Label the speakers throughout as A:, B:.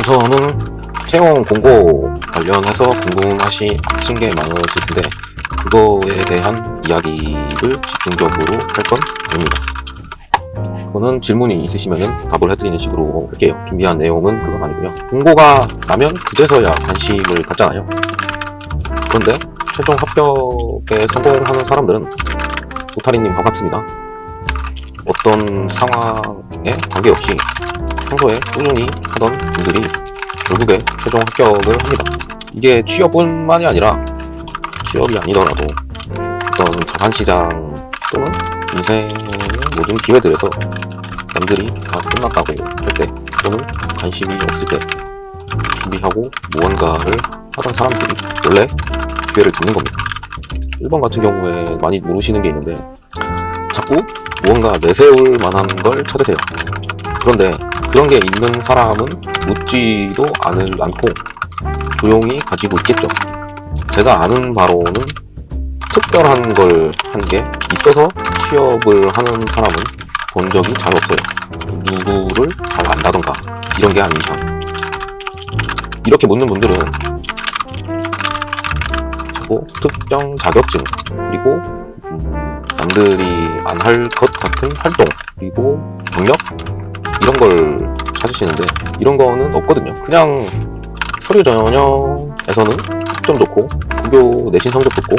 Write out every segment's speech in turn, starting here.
A: 우선은 채용 공고 관련해서 궁금하신 게 많으실 텐데 그거에 대한 이야기를 집중적으로 할 건 아닙니다. 그거는 질문이 있으시면 답을 해드리는 식으로 할게요. 준비한 내용은 그건 아니고요. 공고가 나면 그제서야 관심을 갖잖아요. 그런데 최종 합격에 성공하는 사람들은 도타리님 반갑습니다. 어떤 상황에 관계없이 평소에 꾸준히 하던 분들이 결국에 최종 합격을 합니다. 이게 취업뿐만이 아니라 취업이 아니더라도 어떤 자산시장 또는 인생의 모든 기회들에서 남들이 다 끝났다고 할 때 또는 관심이 없을 때 준비하고 무언가를 하던 사람들이 원래 기회를 잡는 겁니다. 1번 같은 경우에 많이 모르시는 게 있는데 자꾸 무언가 내세울 만한 걸 찾으세요. 그런데 그런 게 있는 사람은 묻지도 않고 조용히 가지고 있겠죠. 제가 아는 바로는 특별한 걸 한 게 있어서 취업을 하는 사람은 본 적이 잘 없어요. 누구를 잘 안다던가 이런 게 아닌 이상. 이렇게 묻는 분들은 자꾸 특정 자격증 그리고 남들이 안 할 것 같은 활동 그리고 경력 이런 걸 찾으시는데 이런 거는 없거든요. 그냥 서류 전형에서는 학점 좋고 국교 내신 성적 좋고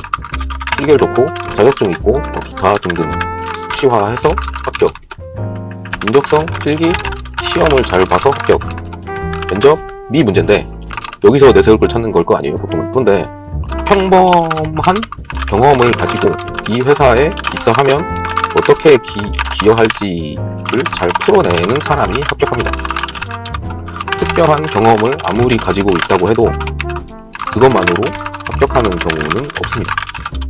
A: 실기를 좋고 자격증 있고 기타 등등 수치화해서 합격, 인적성, 필기, 시험을 잘 봐서 합격, 면접이 문제인데 여기서 내세울 걸 찾는 걸 거 아니에요 보통은. 그런데 평범한 경험을 가지고 이 회사에 입사하면 어떻게 기여할지를 잘 풀어내는 사람이 합격합니다. 특별한 경험을 아무리 가지고 있다고 해도 그것만으로 합격하는 경우는 없습니다.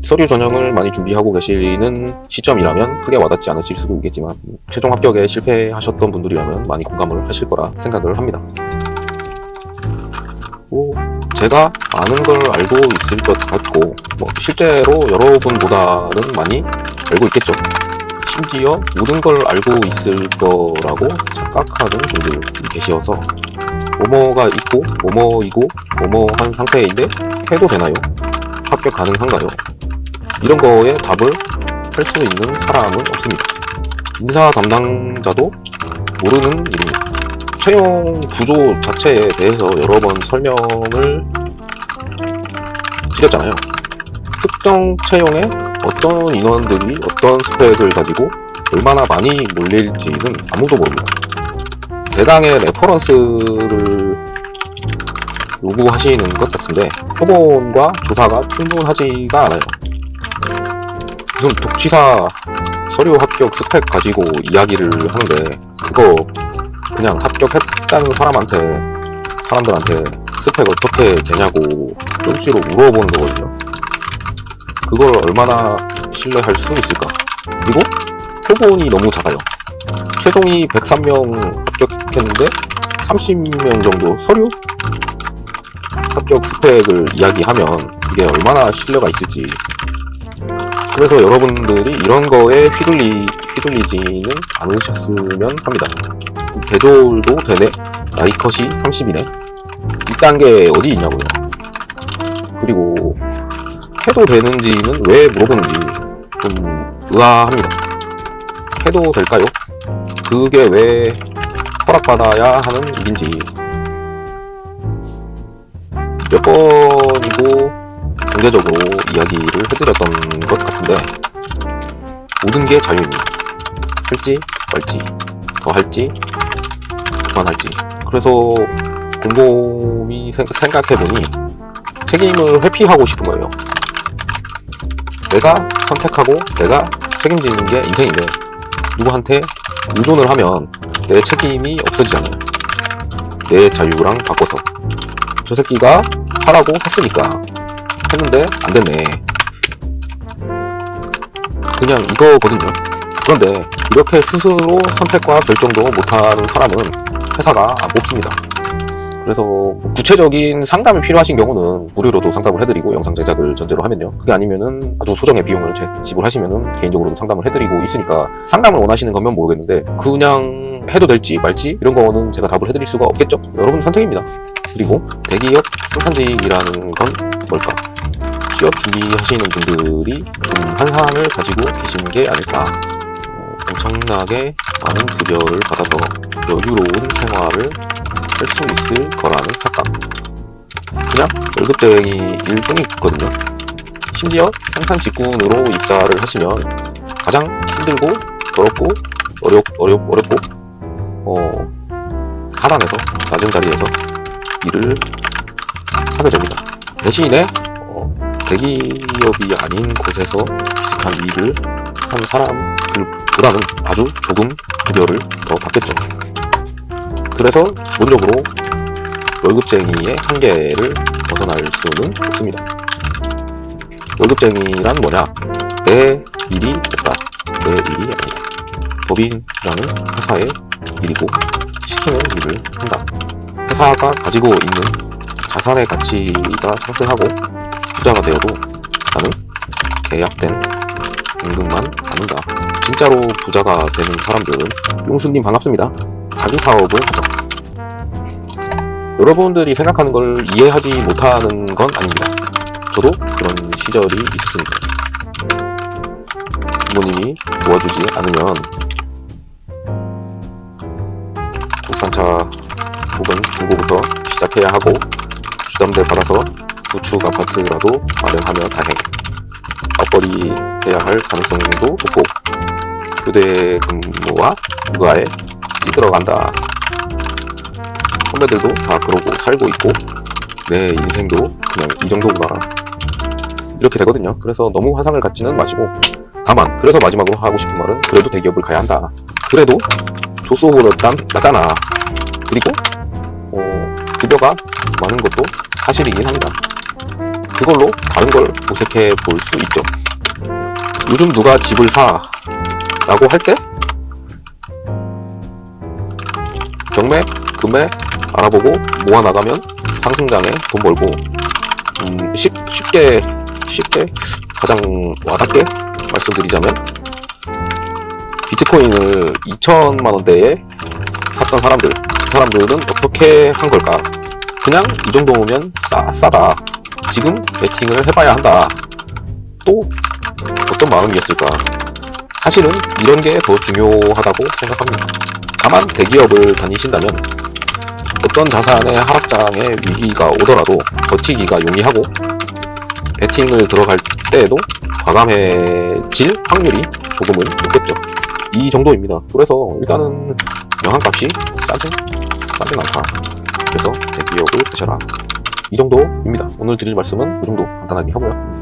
A: 서류 전형을 많이 준비하고 계시는 시점이라면 크게 와닿지 않으실 수도 있겠지만 최종 합격에 실패하셨던 분들이라면 많이 공감을 하실 거라 생각을 합니다. 제가 아는 걸 알고 있을 것 같고 실제로 여러분보다는 많이 알고 있겠죠. 심지어 모든 걸 알고 있을 거라고 착각하는 분들이 계셔서 뭐뭐가 있고 뭐뭐이고 뭐뭐한 상태인데 해도 되나요? 합격 가능한가요? 이런 거에 답을 할 수 있는 사람은 없습니다. 인사 담당자도 모르는 일입니다. 채용 구조 자체에 대해서 여러 번 설명을 드렸잖아요. 특정 채용에 어떤 인원들이 어떤 스펙을 가지고 얼마나 많이 몰릴지는 아무도 모릅니다. 대강의 레퍼런스를 요구하시는 것 같은데 표본과 조사가 충분하지가 않아요. 무슨 독취사 서류 합격 스펙 가지고 이야기를 하는데 그거 그냥 합격했다는 사람들한테 스펙 어떻게 되냐고 쪽지로 물어보는 거거든요. 그걸 얼마나 신뢰할 수 있을까? 그리고 표본이 너무 작아요. 최종이 103명 합격했는데 30명 정도 서류 합격 스펙을 이야기하면 그게 얼마나 신뢰가 있을지. 그래서 여러분들이 이런 거에 휘둘리지는 않으셨으면 합니다. 대졸도 되네? 나이 컷이 30이네? 이딴 게 어디 있냐고요. 그리고 해도 되는지는 왜 물어보는지 좀 의아합니다. 해도 될까요? 그게 왜 허락받아야 하는 일인지. 몇 번이고 공개적으로 이야기를 해드렸던 것 같은데 모든 게 자유입니다. 할지 말지, 더 할지 그만할지. 그래서 곰곰이 생각해보니 책임을 회피하고 싶은 거예요. 내가 선택하고 내가 책임지는 게 인생인데 누구한테 의존을 하면 내 책임이 없어지잖아요. 내 자유랑 바꿔서 저 새끼가 하라고 했으니까 했는데 안 됐네. 그냥 이거거든요. 그런데 이렇게 스스로 선택과 결정도 못하는 사람은 회사가 안 뽑습니다. 그래서 구체적인 상담이 필요하신 경우는 무료로도 상담을 해드리고 영상 제작을 전제로 하면요. 그게 아니면은 아주 소정의 비용을 지불하시면은 개인적으로도 상담을 해드리고 있으니까 상담을 원하시는 거면 모르겠는데 그냥 해도 될지 말지 이런 거는 제가 답을 해드릴 수가 없겠죠. 여러분 선택입니다. 그리고 대기업 생산직이라는 건 뭘까? 취업 준비하시는 분들이 좀 한상을 가지고 계신 게 아닐까. 엄청나게 많은 급여를 받아서 여유로운 생활을 할 수 있을 거라는 착각. 그냥 월급쟁이일 뿐이거든요. 심지어 생산 직군으로 입사를 하시면 가장 힘들고 더럽고 어렵고 하단에서 낮은 자리에서 일을 하게 됩니다. 대신에 대기업이 아닌 곳에서 비슷한 일을 한 사람들보다는 아주 조금 급여를 더 받겠죠. 그래서 본적으로 월급쟁이의 한계를 벗어날 수는 없습니다. 월급쟁이란 뭐냐? 내 일이 없다. 내 일이 아니다. 법인이라는 회사의 일이고 시키는 일을 한다. 회사가 가지고 있는 자산의 가치가 상승하고 부자가 되어도 나는 계약된 임금만 받는다. 진짜로 부자가 되는 사람들은 용수님 반갑습니다. 자기 사업을 하죠. 여러분들이 생각하는 걸 이해하지 못하는 건 아닙니다. 저도 그런 시절이 있었습니다. 부모님이 도와주지 않으면 국산차 혹은 중고부터 시작해야 하고 주담대 받아서 구축 아파트라도 마련하며 다행. 맞벌이 해야 할 가능성도 높고 교대 근무와 육아에 찌들어간다. 선배들도 다 그러고 살고 있고 내 인생도 그냥 이 정도구나 이렇게 되거든요. 그래서 너무 환상을 갖지는 마시고 다만 그래서 마지막으로 하고 싶은 말은 그래도 대기업을 가야 한다. 그래도 조소보다 낫잖아. 그리고 급여가 많은 것도 사실이긴 합니다. 그걸로 다른 걸 모색해 볼 수 있죠. 요즘 누가 집을 사? 라고 할 때 경매, 금매 알아보고 모아나가면 상승장에 돈 벌고 쉽게 가장 와닿게 말씀드리자면 비트코인을 2천만원대에 샀던 사람들은 어떻게 한 걸까? 그냥 이 정도면 싸다. 지금 베팅을 해봐야 한다. 또 어떤 마음이었을까? 사실은 이런 게 더 중요하다고 생각합니다. 다만 대기업을 다니신다면 어떤 자산의 하락장에 위기가 오더라도 버티기가 용이하고 베팅을 들어갈 때에도 과감해질 확률이 조금은 높겠죠. 이 정도입니다. 그래서 일단은 영양값이 싸진 않다. 그래서 대기업을 가셔라. 이 정도입니다. 오늘 드릴 말씀은 이 정도 간단하게 하고요.